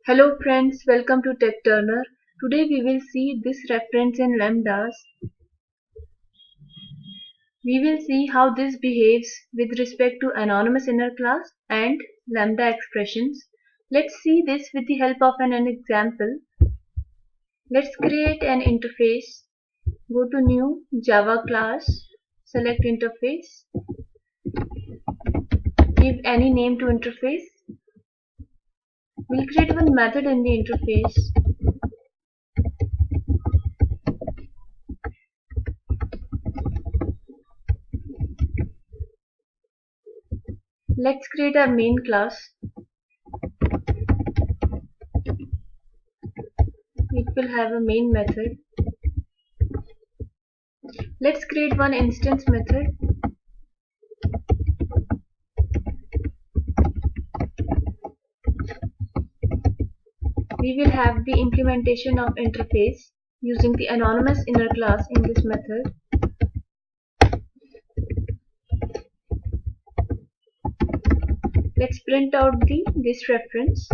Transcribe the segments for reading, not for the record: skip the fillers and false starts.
Hello friends, welcome to Tech Turner. Today we will see this reference in lambdas. We will see how this behaves with respect to anonymous inner class and lambda expressions. Let's see this with the help of an example. Let's create an interface. Go to New Java class, select interface, give any name to interface. We'll create one method in the interface. Let's create our main class. It will have a main method. Let's create one instance method. We will have the implementation of interface using the anonymous inner class in this method. Let's print out this reference,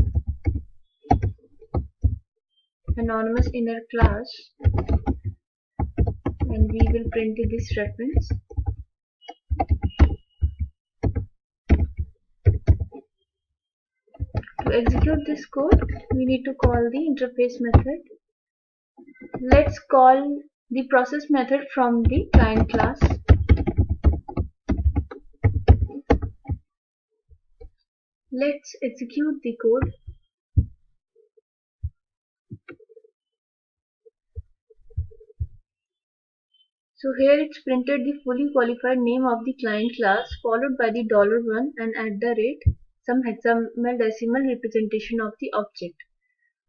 anonymous inner class, and we will print this reference. To execute this code, we need to call the interface method. Let's call the process method from the client class. Let's execute the code. So here it's printed the fully qualified name of the client class followed by the $1 and some hexadecimal representation of the object.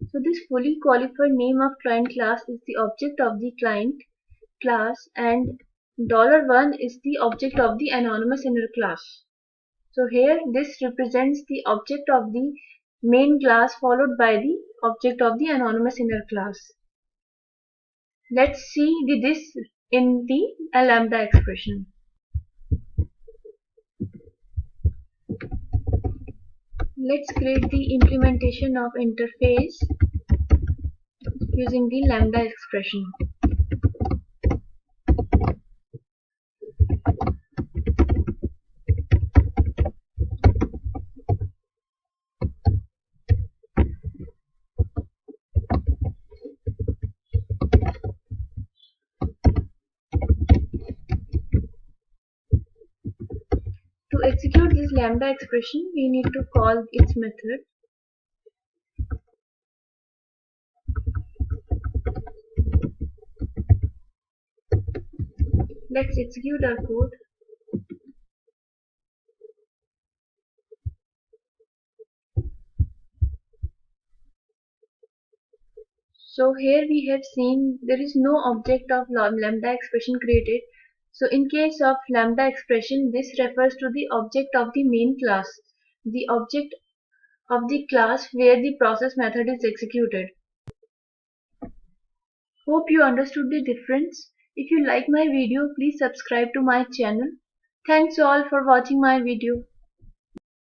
So this fully qualified name of client class is the object of the client class and $1 is the object of the anonymous inner class. So here this represents the object of the main class followed by the object of the anonymous inner class. Let's see this in the lambda expression. Let's create the implementation of interface using the lambda expression. To execute this lambda expression, we need to call its method. Let's execute our code. So here we have seen there is no object of lambda expression created. So in case of lambda expression, this refers to the object of the main class, the object of the class where the process method is executed. Hope you understood the difference. If you like my video, please subscribe to my channel. Thanks all for watching my video.